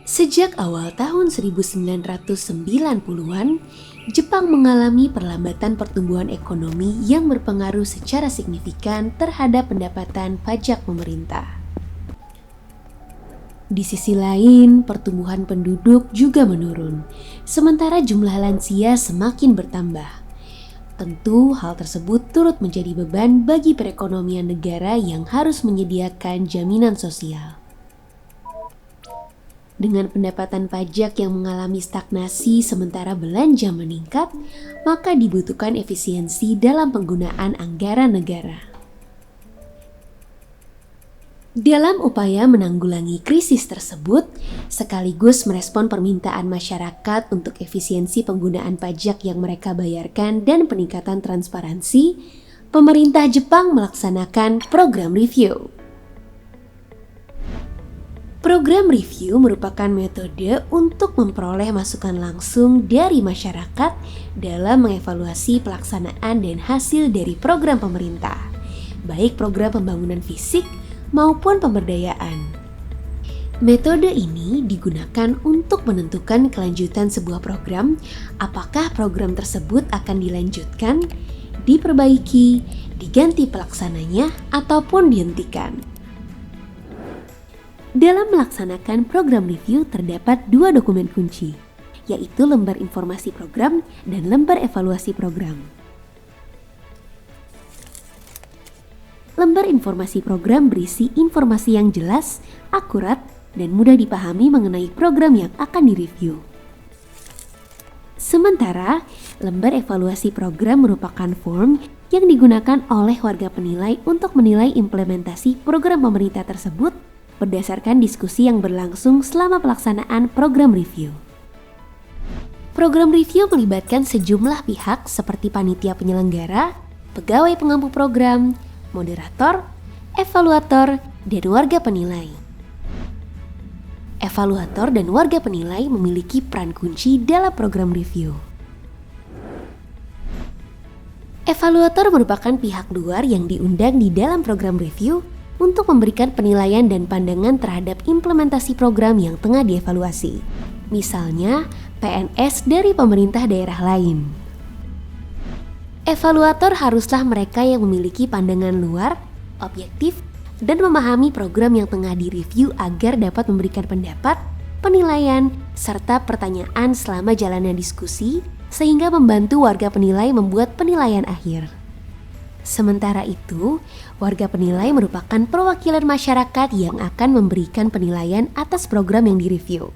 Sejak awal tahun 1990-an, Jepang mengalami perlambatan pertumbuhan ekonomi yang berpengaruh secara signifikan terhadap pendapatan pajak pemerintah. Di sisi lain, pertumbuhan penduduk juga menurun, sementara jumlah lansia semakin bertambah. Tentu hal tersebut turut menjadi beban bagi perekonomian negara yang harus menyediakan jaminan sosial. Dengan pendapatan pajak yang mengalami stagnasi sementara belanja meningkat, maka dibutuhkan efisiensi dalam penggunaan anggaran negara. Dalam upaya menanggulangi krisis tersebut, sekaligus merespon permintaan masyarakat untuk efisiensi penggunaan pajak yang mereka bayarkan dan peningkatan transparansi, pemerintah Jepang melaksanakan program review. Program review merupakan metode untuk memperoleh masukan langsung dari masyarakat dalam mengevaluasi pelaksanaan dan hasil dari program pemerintah, baik program pembangunan fisik maupun pemberdayaan. Metode ini digunakan untuk menentukan kelanjutan sebuah program, apakah program tersebut akan dilanjutkan, diperbaiki, diganti pelaksananya, ataupun dihentikan. Dalam melaksanakan program review terdapat dua dokumen kunci, yaitu lembar informasi program dan lembar evaluasi program. Lembar informasi program berisi informasi yang jelas, akurat, dan mudah dipahami mengenai program yang akan direview. Sementara, lembar evaluasi program merupakan form yang digunakan oleh warga penilai untuk menilai implementasi program pemerintah tersebut berdasarkan diskusi yang berlangsung selama pelaksanaan program review. Program review melibatkan sejumlah pihak seperti panitia penyelenggara, pegawai pengampu program, moderator, evaluator, dan warga penilai. Evaluator dan warga penilai memiliki peran kunci dalam program review. Evaluator merupakan pihak luar yang diundang di dalam program review untuk memberikan penilaian dan pandangan terhadap implementasi program yang tengah dievaluasi. Misalnya, PNS dari pemerintah daerah lain. Evaluator haruslah mereka yang memiliki pandangan luar, objektif, dan memahami program yang tengah direview agar dapat memberikan pendapat, penilaian, serta pertanyaan selama jalannya diskusi, sehingga membantu warga penilai membuat penilaian akhir. Sementara itu, warga penilai merupakan perwakilan masyarakat yang akan memberikan penilaian atas program yang direview.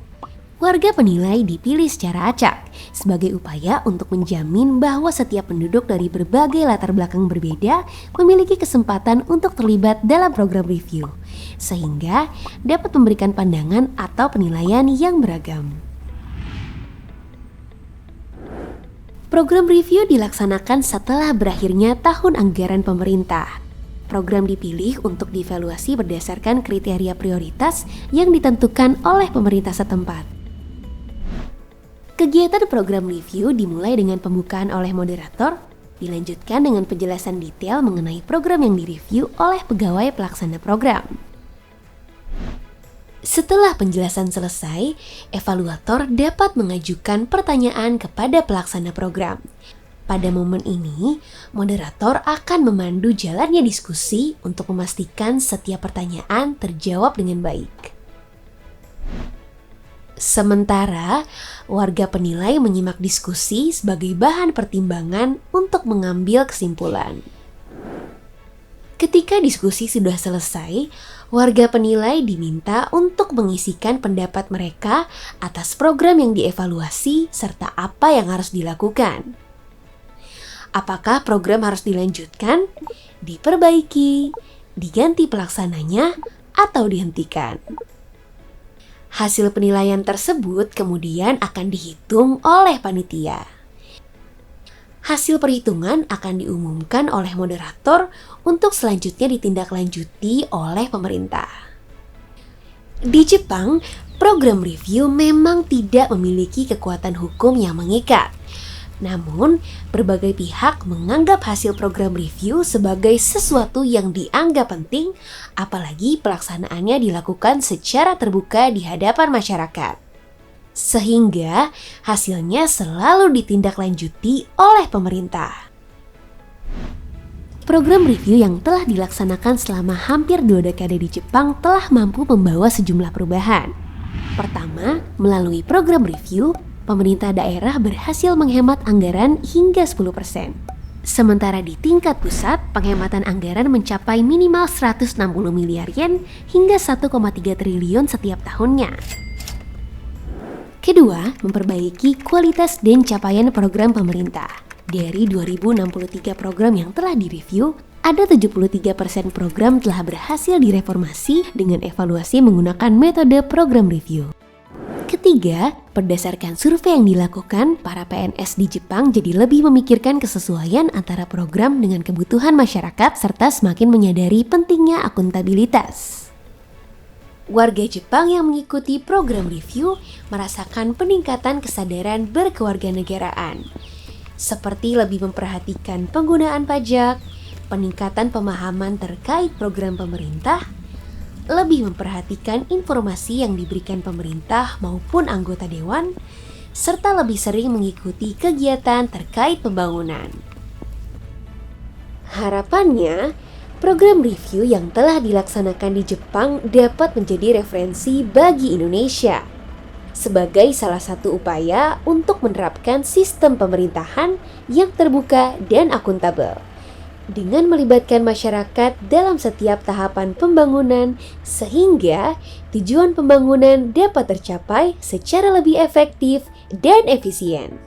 Warga penilai dipilih secara acak sebagai upaya untuk menjamin bahwa setiap penduduk dari berbagai latar belakang berbeda memiliki kesempatan untuk terlibat dalam program review, sehingga dapat memberikan pandangan atau penilaian yang beragam. Program review dilaksanakan setelah berakhirnya tahun anggaran pemerintah. Program dipilih untuk dievaluasi berdasarkan kriteria prioritas yang ditentukan oleh pemerintah setempat. Kegiatan program review dimulai dengan pembukaan oleh moderator, dilanjutkan dengan penjelasan detail mengenai program yang direview oleh pegawai pelaksana program. Setelah penjelasan selesai, evaluator dapat mengajukan pertanyaan kepada pelaksana program. Pada momen ini, moderator akan memandu jalannya diskusi untuk memastikan setiap pertanyaan terjawab dengan baik. Sementara, warga penilai menyimak diskusi sebagai bahan pertimbangan untuk mengambil kesimpulan. Ketika diskusi sudah selesai, warga penilai diminta untuk mengisikan pendapat mereka atas program yang dievaluasi serta apa yang harus dilakukan. Apakah program harus dilanjutkan, diperbaiki, diganti pelaksananya, atau dihentikan? Hasil penilaian tersebut kemudian akan dihitung oleh panitia. Hasil perhitungan akan diumumkan oleh moderator untuk selanjutnya ditindaklanjuti oleh pemerintah. Di Jepang, program review memang tidak memiliki kekuatan hukum yang mengikat. Namun, berbagai pihak menganggap hasil program review sebagai sesuatu yang dianggap penting, apalagi pelaksanaannya dilakukan secara terbuka di hadapan masyarakat. sehingga hasilnya selalu ditindaklanjuti oleh pemerintah. Program review yang telah dilaksanakan selama hampir 2 dekade di Jepang telah mampu membawa sejumlah perubahan. Pertama, melalui program review, pemerintah daerah berhasil menghemat anggaran hingga 10%. Sementara di tingkat pusat, penghematan anggaran mencapai minimal 160 miliar yen hingga 1,3 triliun setiap tahunnya. Kedua, memperbaiki kualitas dan capaian program pemerintah. Dari 2063 program yang telah direview, ada 73% program telah berhasil direformasi dengan evaluasi menggunakan metode program review. Ketiga, berdasarkan survei yang dilakukan, para PNS di Jepang jadi lebih memikirkan kesesuaian antara program dengan kebutuhan masyarakat serta semakin menyadari pentingnya akuntabilitas. Warga Jepang yang mengikuti program review merasakan peningkatan kesadaran berkewarganegaraan, seperti lebih memperhatikan penggunaan pajak, peningkatan pemahaman terkait program pemerintah, lebih memperhatikan informasi yang diberikan pemerintah maupun anggota dewan, serta lebih sering mengikuti kegiatan terkait pembangunan. Harapannya, program review yang telah dilaksanakan di Jepang dapat menjadi referensi bagi Indonesia sebagai salah satu upaya untuk menerapkan sistem pemerintahan yang terbuka dan akuntabel, dengan melibatkan masyarakat dalam setiap tahapan pembangunan sehingga tujuan pembangunan dapat tercapai secara lebih efektif dan efisien.